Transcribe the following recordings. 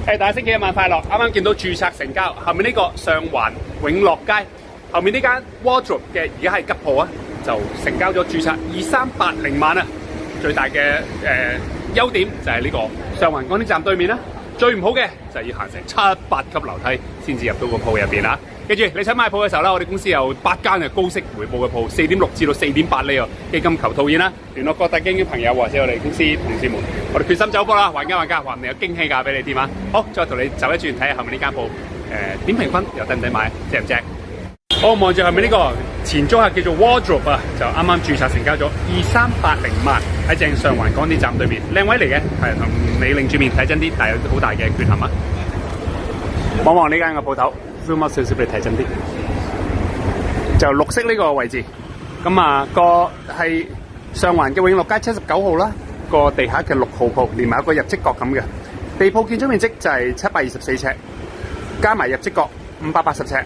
大家星期一晚快樂！啱啱見到註冊成交，後面呢個上環永樂街後面呢間 Wardrobe 嘅而家係吉鋪啊，就成交咗註冊2380萬啊！最大嘅優點就係呢個上環港鐵站對面啦。最唔好嘅就係要行成7-8級樓梯先至入到個鋪入邊啦。記住，你想買鋪嘅時候啦，我哋公司有8間嘅高息回報嘅鋪，4.6至到4.8厘喎。基金求套現啦，聯絡各大經紀朋友或者我哋公司同事們，我哋決心走貨啦，還價，話唔定有驚喜價俾你添啊！好，再同你走一轉，睇下後面呢間鋪點評分又抵唔抵買，正唔正？好，望住後面呢個前租客叫做 Wardrobe 啊，就啱啱註冊成交咗2380萬，喺正上環港鐵站對面，靚位嚟嘅，係同你擰住面睇真啲，但係有好大嘅缺陷啊！望望呢間嘅鋪頭 zoom up 少少俾你睇真啲，就綠色呢個位置，咁啊個係上環嘅永樂街79號啦，個地下嘅6號鋪，連埋一個入職角咁嘅，地鋪建築面積就係724尺，加埋入職角580尺。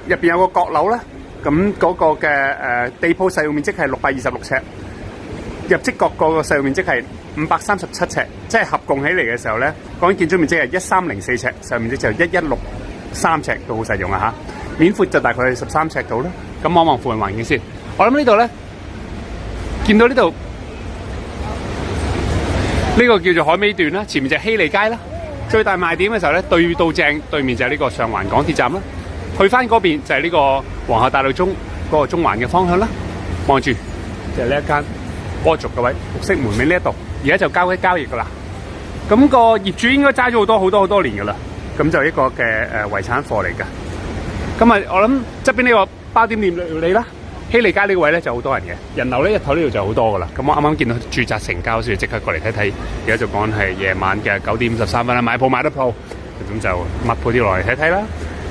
入邊有個閣樓啦，咁嗰個嘅地鋪使用面積係626尺，入職角個使用面積係537尺，即係合共起嚟嘅時候咧，講緊建築面積係1304尺，使用面積就1163尺，都好實用啊嚇。面闊就大概係13尺度啦。咁望望附近環境先，我諗呢度咧，見到呢度呢個叫做海尾段啦，前面就係希利街啦。最大賣點嘅時候咧，對到正對面就係呢個上環港鐵站啦。去翻嗰邊就係呢個皇后大道中嗰個中環嘅方向啦，望住就係呢一間 Wardrobe 嘅位，綠色門面呢一度，而家就交易噶啦。咁個業主應該揸咗好多年噶啦，咁就一個嘅遺產貨嚟噶。咁啊，我諗側邊呢個包點店料理啦，希利街呢個位咧就好多人嘅，人流咧日頭呢度就好多噶啦。咁我啱啱見到註冊成交，所以即刻過嚟睇睇。而家就講係夜晚嘅9點53分啦，買鋪買得鋪，咁就密鋪啲落嚟睇睇啦。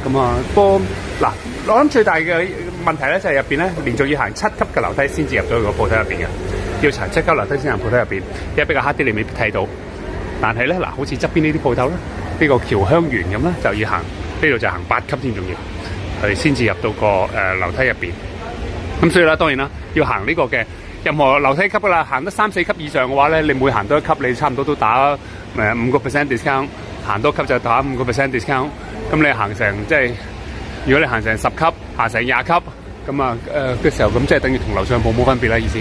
咁啊，嗱，我諗最大嘅問題咧就係入邊咧，連續要行7級嘅樓梯先至入到去個鋪頭入邊嘅，要行7級樓梯先行鋪頭入邊，因為比較黑啲，你未必睇到。但係咧，嗱，好似側邊呢啲鋪頭咧，呢個僑香園咁咧，就要行呢度就行8級先，仲要係先至入到個樓梯入邊。咁所以啦，當然啦，要行呢個嘅任何樓梯級噶啦，行得3、4級以上嘅話咧，你每行多一級，你差唔多都打5% discount， 行多級就打5% discount。咁你行成即係，如果你行成10級，行成20級，咁啊嘅時候，咁即係等於同樓上鋪冇分別啦，意思。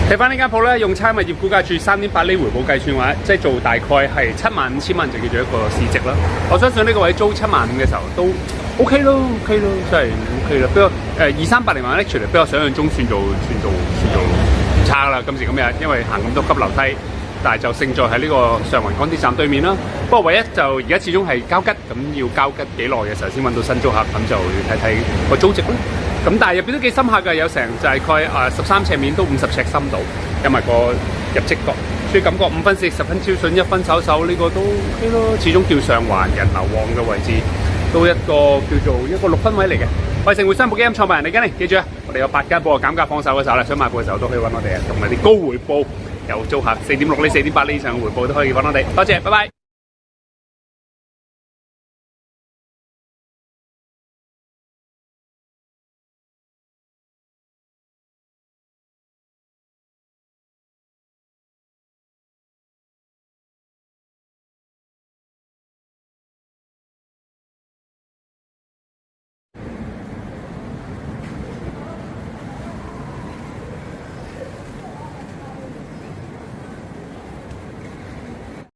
睇翻呢間鋪咧，用差物業估價處3.8厘回報計算嘅話，即係做大概係75000蚊就叫做一個市值啦。我相信呢個位租75000嘅時候都 OK 咯，真係 OK 啦。不過2380萬 actually 比我想象中算做唔差啦。今時今日，因為行咁多級樓梯。但係就勝在喺呢個上環港鐵站對面啦。不過唯一就而家始終係交吉，咁要交吉幾耐嘅時候先揾到新租客，咁就要睇睇個租值啦。咁但係入邊都幾深刻嘅，有成大概13尺面都50尺深度，因為個入職角，所以感覺5分4、10分超順，1分手手呢個都 OK 咯。始終叫上環人流旺嘅位置，都一個叫做一個6分位嚟嘅。我係盛匯商鋪基金創辦人李嘉寧，記住啊，我哋有8間鋪減價放手嘅時候咧，想買鋪嘅時候都可以揾我哋啊，同埋啲高回報。有租客4.6厘、4.8厘以上嘅回報都可以揾我哋，多謝，拜拜。